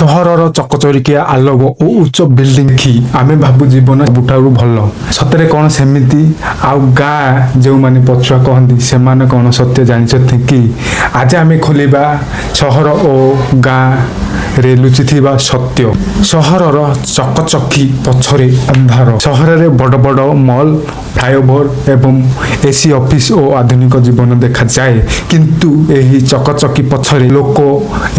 ସହରର ଚକଚରିକିଆ ଆଲୋକ ଓ ଉଚ୍ଚ ବିଲ୍ଡିଂ ଦେଖି ଆମେ ଭାବୁ ଜୀବନ ସବୁଠାରୁ ଭଲ। ସତରେ କଣ ସେମିତି? ଆଉ ଗାଁ ଯେଉଁମାନେ ପଛୁଆ କହନ୍ତି ସେମାନେ କଣ ସତ୍ୟ ଜାଣିଛନ୍ତି କି? ଆଜି ଆମେ ଖୋଲିବା ସହର ଓ ଗାଁରେ ଲୁଚିଥିବା ସତ୍ୟ। ସହରର ଚକଚକି ପଛରେ ଅନ୍ଧାର। ସହରରେ ବଡ଼ ବଡ଼ ମଲ୍, ଫ୍ଲାଇଓଭର ଏବଂ ଏସି ଅଫିସ ଓ ଆଧୁନିକ ଜୀବନ ଦେଖାଯାଏ, କିନ୍ତୁ ଏହି ଚକଚକି ପଛରେ ଲୋକ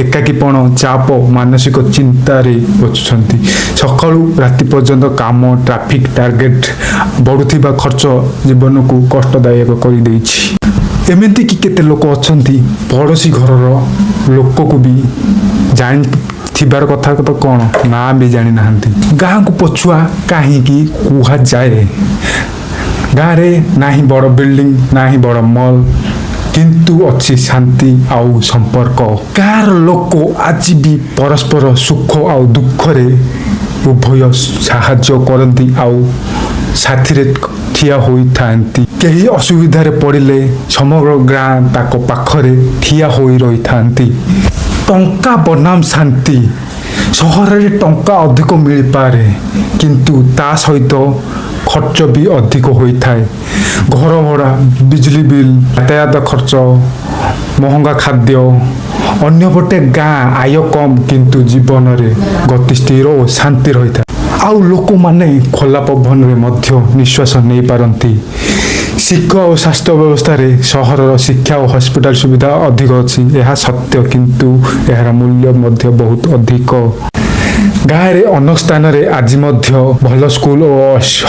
ଏକାକୀପଣ, ଚାପ, ମାନସିକ ଚିନ୍ତାରେ ବସୁଛନ୍ତି। ସକାଳୁ ରାତି ପର୍ଯ୍ୟନ୍ତ କାମ, ଟ୍ରାଫିକ, ଟାର୍ଗେଟ, ବଢୁଥିବା ଖର୍ଚ୍ଚ ଜୀବନକୁ କଷ୍ଟଦାୟକ କରିଦେଇଛି। ଏମିତି କି କେତେ ଲୋକ ଅଛନ୍ତି ପଡ଼ୋଶୀ ଘରର ଲୋକକୁ ବି ଜାଣିଥିବାର କଥା ତ କଣ ନା ବି ଜାଣିନାହାନ୍ତି। ଗାଁକୁ ପଛୁଆ କାହିଁକି କୁହାଯାଏ? ଗାଁରେ ନାହିଁ ବଡ଼ ବିଲ୍ଡିଂ, ନାହିଁ ବଡ଼ ମଲ୍, କିନ୍ତୁ ଅଛି ଶାନ୍ତି ଆଉ ସମ୍ପର୍କ। ଗାଁର ଲୋକ ଆଜି ବି ପରସ୍ପର ସୁଖ ଆଉ ଦୁଃଖରେ ଉଭୟ ସାହାଯ୍ୟ କରନ୍ତି ଆଉ ସାଥିରେ ଠିଆ ହୋଇଥାନ୍ତି। କେହି ଅସୁବିଧାରେ ପଡ଼ିଲେ ସମଗ୍ର ଗାଁ ତାଙ୍କ ପାଖରେ ଠିଆ ହୋଇ ରହିଥାନ୍ତି। ଟଙ୍କା ବନାମ ଶାନ୍ତି। ସହରରେ ଟଙ୍କା ଅଧିକ ମିଳିପାରେ, କିନ୍ତୁ ତା ସହିତ ଖର୍ଚ୍ଚ ବି ଅଧିକ ହୋଇଥାଏ। ଘର ଭଡ଼ା, ବିଜଲି ବିଲ୍, ଯାତାୟାତ ଖର୍ଚ୍ଚ, ମହଙ୍ଗା ଖାଦ୍ୟ। ଅନ୍ୟପଟେ ଗାଁ ଆୟ କମ୍, କିନ୍ତୁ ଜୀବନରେ ଗତି ସ୍ଥିର ଓ ଶାନ୍ତି ରହିଥାଏ। ଆଉ ଲୋକମାନେ ଖୋଲା ପବନରେ ମଧ୍ୟ ନିଶ୍ୱାସ ନେଇପାରନ୍ତି। ଶିକ୍ଷା ଓ ସ୍ୱାସ୍ଥ୍ୟ ବ୍ୟବସ୍ଥାରେ ସହରର ଶିକ୍ଷା ଓ ହସ୍ପିଟାଲ ସୁବିଧା ଅଧିକ ଅଛି, ଏହା ସତ୍ୟ, କିନ୍ତୁ ଏହାର ମୂଲ୍ୟ ମଧ୍ୟ ବହୁତ ଅଧିକ। ଗାଁରେ ଅନେକ ସ୍ଥାନରେ ଆଜି ମଧ୍ୟ ଭଲ ସ୍କୁଲ ଓ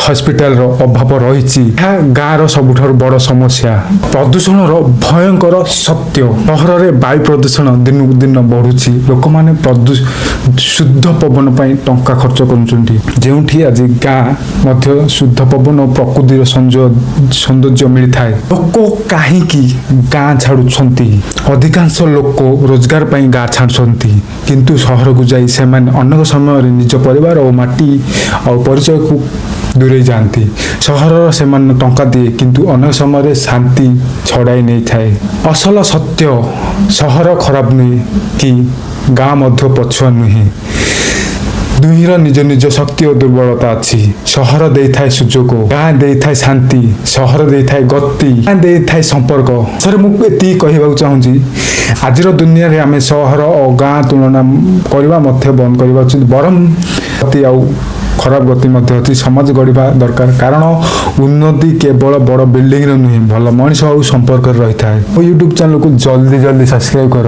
ହସ୍ପିଟାଲର ଅଭାବ ରହିଛି। ଏହା ଗାଁର ସବୁଠାରୁ ବଡ଼ ସମସ୍ୟା। ପ୍ରଦୂଷଣର ଭୟଙ୍କର ସତ୍ୟ। ସହରରେ ବାୟୁ ପ୍ରଦୂଷଣ ଦିନକୁ ଦିନ ବଢୁଛି। ଲୋକମାନେ ଶୁଦ୍ଧ ପବନ ପାଇଁ ଟଙ୍କା ଖର୍ଚ୍ଚ କରୁଛନ୍ତି, ଯେଉଁଠି ଆଜି ଗାଁ ମଧ୍ୟ ଶୁଦ୍ଧ ପବନ ଓ ପ୍ରକୃତିର ସୌନ୍ଦର୍ଯ୍ୟ ମିଳିଥାଏ। ଲୋକ କାହିଁକି ଗାଁ ଛାଡୁଛନ୍ତି? ଅଧିକାଂଶ ଲୋକ ରୋଜଗାର ପାଇଁ ଗାଁ ଛାଡୁଛନ୍ତି, କିନ୍ତୁ ସହରକୁ ଯାଇ ସେମାନେ ଅନେକ ସମୟରେ ନିଜ ପରିବାର ଓ ମାଟି ଆଉ ପରିଚୟକୁ ଦୂରେଇ ଯାଆନ୍ତି। ସହରର ସେମାନେ ଟଙ୍କା ଦିଏ, କିନ୍ତୁ ଅନେକ ସମୟରେ ଶାନ୍ତି ଛଡ଼ାଇ ନେଇଥାଏ। ଅସଲ ସତ୍ୟ, ସହର ଖରାପ ନୁହେଁ କି ଗାଁ ମଧ୍ୟ ପଛୁଆ ନୁହେଁ। ଦୁହିଁର ନିଜ ନିଜ ଶକ୍ତି ଓ ଦୁର୍ବଳତା ଅଛି। ସହର ଦେଇଥାଏ ସୁଯୋଗ, ଗାଁ ଦେଇଥାଏ ଶାନ୍ତି। ସହର ଦେଇଥାଏ ଗତି, ଗାଁ ଦେଇଥାଏ ସମ୍ପର୍କ। ସରେ ମୁଁ ଏତିକି କହିବାକୁ ଚାହୁଁଛି, ଆଜିର ଦୁନିଆରେ ଆମେ ସହର ଓ ଗାଁ ତୁଳନା କରିବା ମଧ୍ୟ ବନ୍ଦ କରିବା ଉଚିତ। ବରଂ ଗତି ଆଉ ଖରାପ ଗତି ମଧ୍ୟ ଅଛି। ସମାଜ ଗଢ଼ିବା ଦରକାର, କାରଣ ଉନ୍ନତି କେବଳ ବଡ଼ ବିଲ୍ଡିଂରେ ନୁହେଁ, ଭଲ ମଣିଷ ଆଉ ସମ୍ପର୍କରେ ରହିଥାଏ। ମୋ ୟୁଟ୍ୟୁବ ଚ୍ୟାନେଲକୁ ଜଲ୍ଦି ସବସ୍କ୍ରାଇବ କର।